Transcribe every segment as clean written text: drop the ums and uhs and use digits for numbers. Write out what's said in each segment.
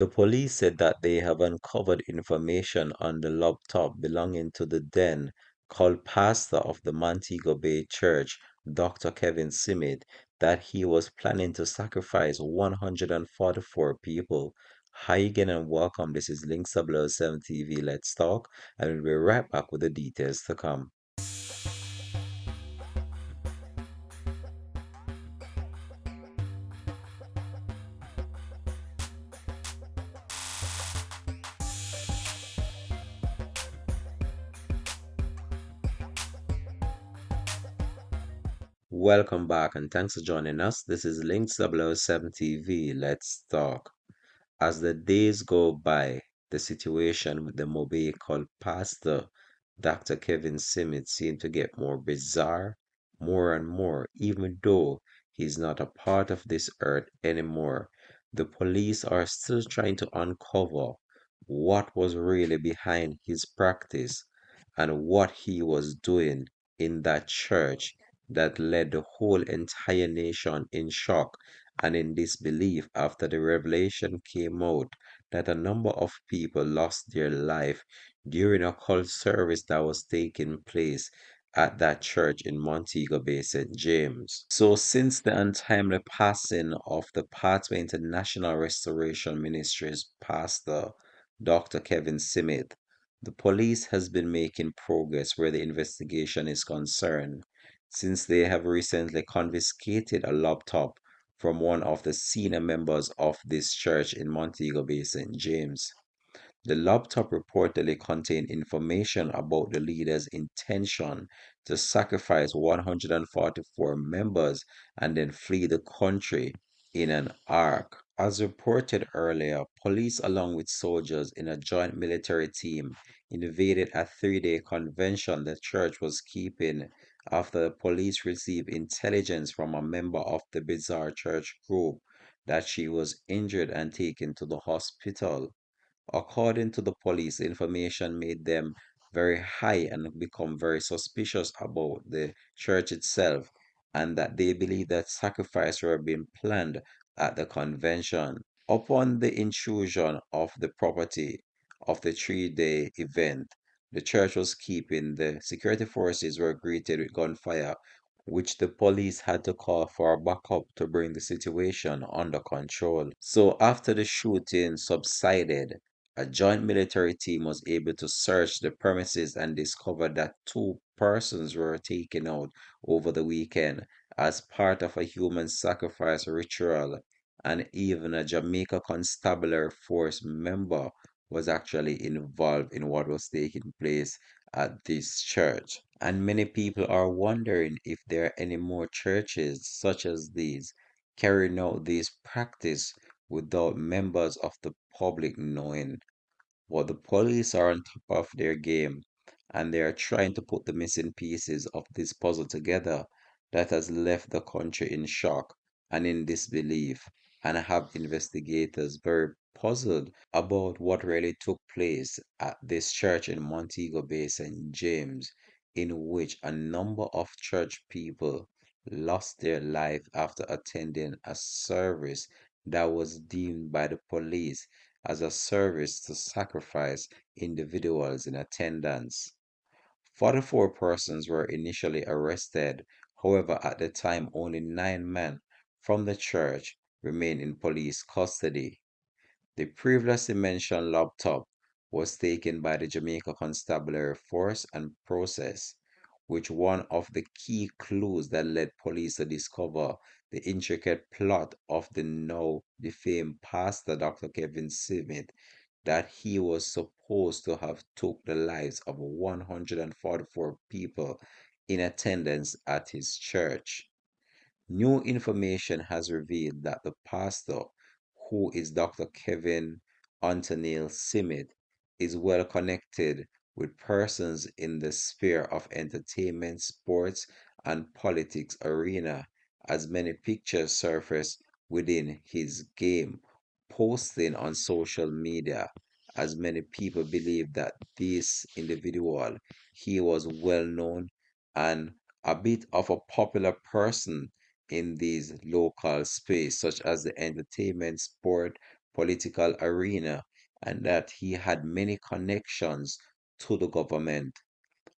The police said that they have uncovered information on the laptop belonging to the then called pastor of the Montego Bay Church, Dr. Kevin Simit, that he was planning to sacrifice 144 people. Hi again and welcome. This is Link 007 TV. Let's talk, and we'll be right back with the details to come. Welcome back and thanks for joining us. This is Link 007 TV. Let's talk. As the days go by, the situation with the Mobe called Pastor Dr. Kevin Simmons seemed to get more bizarre, more and more, even though he's not a part of this earth anymore. The police are still trying to uncover what was really behind his practice and what he was doing in that church that led the whole entire nation in shock and in disbelief after the revelation came out that a number of people lost their life during a cult service that was taking place at that church in Montego Bay, St. James. So, since the untimely passing of the Pathway International Restoration Ministries pastor, Dr. Kevin Simith, the police has been making progress where the investigation is concerned, since they have recently confiscated a laptop from one of the senior members of this church in Montego Bay, St. James. The laptop reportedly contained information about the leader's intention to sacrifice 144 members and then flee the country in an ark. As reported earlier, police, along with soldiers in a joint military team, invaded a 3-day convention the church was keeping after the police received intelligence from a member of the bizarre church group that she was injured and taken to the hospital. According to the police, the information made them very high and become very suspicious about the church itself, and that they believe that sacrifices were being planned at the convention. Upon the intrusion of the property of the 3-day event, the church was keeping, the security forces were greeted with gunfire, which the police had to call for backup to bring the situation under control. So, after the shooting subsided, a joint military team was able to search the premises and discovered that two persons were taken out over the weekend as part of a human sacrifice ritual, and even a Jamaica Constabulary Force member was actually involved in what was taking place at this church. And many people are wondering if there are any more churches such as these carrying out this practice without members of the public knowing. But the police are on top of their game and they are trying to put the missing pieces of this puzzle together that has left the country in shock and in disbelief, and have investigators very puzzled about what really took place at this church in Montego Bay, St. James, in which a number of church people lost their life after attending a service that was deemed by the police as a service to sacrifice individuals in attendance. 44 persons were initially arrested. However, at the time, only 9 men from the church remained in police custody. The previously mentioned laptop was taken by the Jamaica Constabulary Force and processed, which one of the key clues that led police to discover the intricate plot of the now defamed pastor Dr. Kevin Smith, that he was supposed to have took the lives of 144 people in attendance at his church. New information has revealed that the pastor, who is Dr. Kevin Antonil Simit, is well connected with persons in the sphere of entertainment, sports, and politics arena, as many pictures surface within his game, posting on social media, as many people believe that this individual, he was well known and a bit of a popular person in these local space, such as the entertainment, sport, political arena and that he had many connections to the government.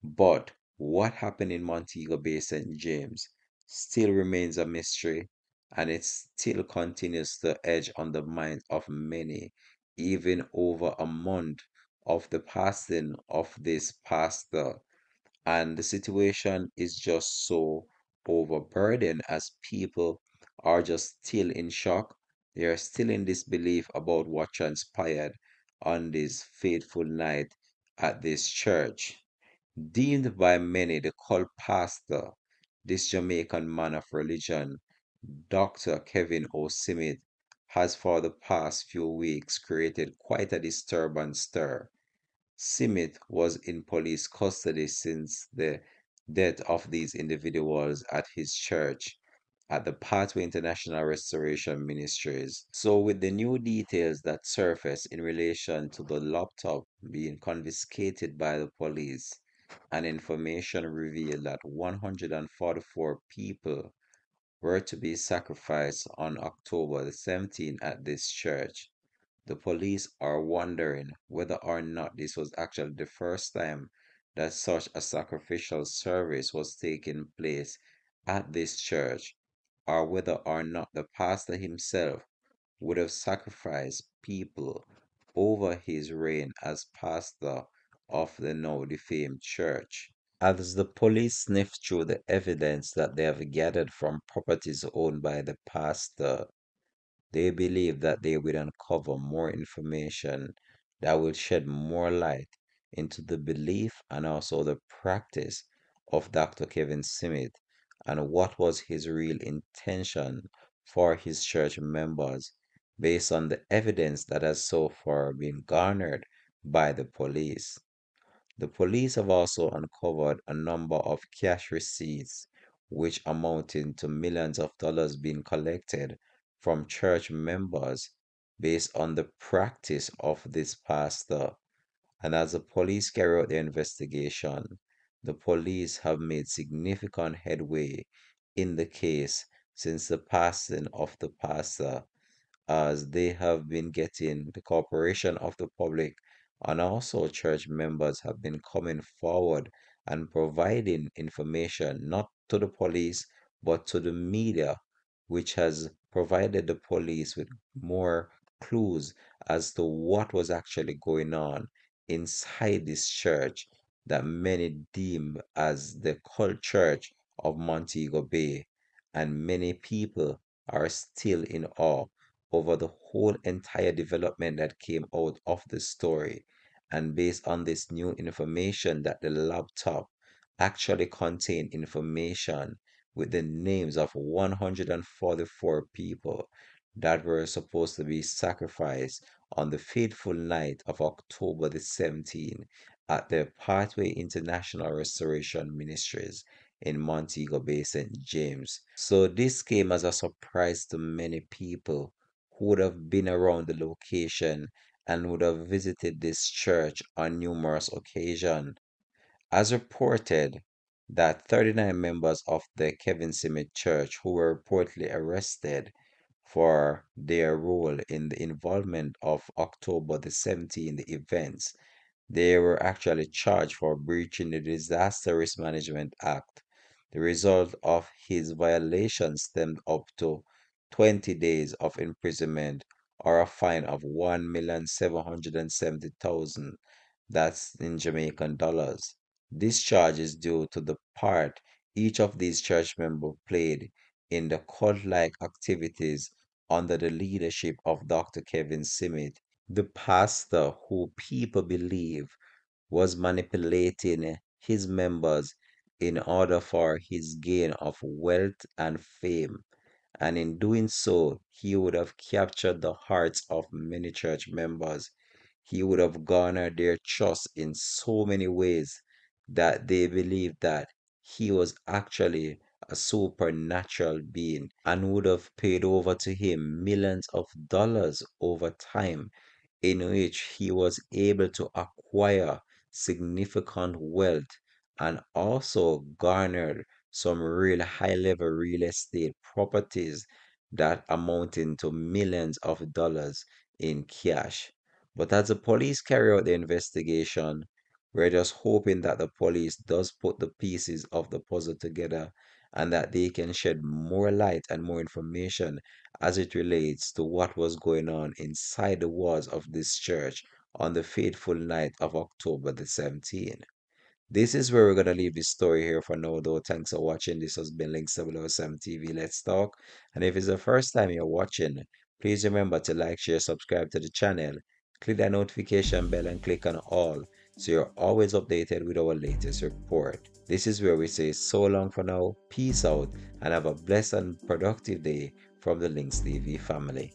But what happened in Montego Bay, St. James, still remains a mystery, and it still continues to edge on the minds of many, even over a month of the passing of this pastor. And the situation is just so overburdened as people are just still in shock. They are still in disbelief about what transpired on this fateful night at this church. Deemed by many the cult pastor, this Jamaican man of religion, Dr. Kevin O. Simit, has for the past few weeks created quite a disturbance stir. Simit was in police custody since the death of these individuals at his church at the Pathway International Restoration Ministries. So, with the new details that surface in relation to the laptop being confiscated by the police, and information revealed that 144 people were to be sacrificed on October the 17th at this church. The police are wondering whether or not this was actually the first time that such a sacrificial service was taking place at this church, or whether or not the pastor himself would have sacrificed people over his reign as pastor of the now defamed church. As the police sniff through the evidence that they have gathered from properties owned by the pastor, they believe that they will uncover more information that will shed more light into the belief and also the practice of Dr. Kevin Smith and what was his real intention for his church members based on the evidence that has so far been garnered by the police. The police have also uncovered a number of cash receipts, which amounting to millions of dollars being collected from church members based on the practice of this pastor. And as the police carry out their investigation, the police have made significant headway in the case since the passing of the pastor, as they have been getting the cooperation of the public, and also church members have been coming forward and providing information not to the police but to the media, which has provided the police with more clues as to what was actually going on inside this church that many deem as the cult church of Montego Bay, and many people are still in awe over the whole entire development that came out of the story. And based on this new information that the laptop actually contained information with the names of 144 people that were supposed to be sacrificed on the fateful night of October the 17th at the Pathway International Restoration Ministries in Montego Bay, St. James. So this came as a surprise to many people who would have been around the location and would have visited this church on numerous occasions. As reported, that 39 members of the Kevin Smith Church who were reportedly arrested for their role in the involvement of October the 17th events, they were actually charged for breaching the Disaster Risk Management Act. The result of his violation stemmed up to 20 days of imprisonment or a fine of 1,770,000. That's in Jamaican dollars. This charge is due to the part each of these church members played in the cult-like activities under the leadership of Dr. Kevin Simit, the pastor who people believe was manipulating his members in order for his gain of wealth and fame. And in doing so, he would have captured the hearts of many church members. He would have garnered their trust in so many ways that they believed that he was actually a supernatural being and would have paid over to him millions of dollars over time, in which he was able to acquire significant wealth and also garnered some real high level real estate properties that amounting to millions of dollars in cash. But as the police carry out the investigation, we're just hoping that the police does put the pieces of the puzzle together and that they can shed more light and more information as it relates to what was going on inside the walls of this church on the fateful night of October the 17th. This is where we're going to leave this story here for now, though. Thanks for watching. This has been Links 007 TV. Let's talk. And if it's the first time you're watching, please remember to like, share, subscribe to the channel, click that notification bell, and click on all so you're always updated with our latest report. This is where we say so long for now, peace out, and have a blessed and productive day from the Links TV family.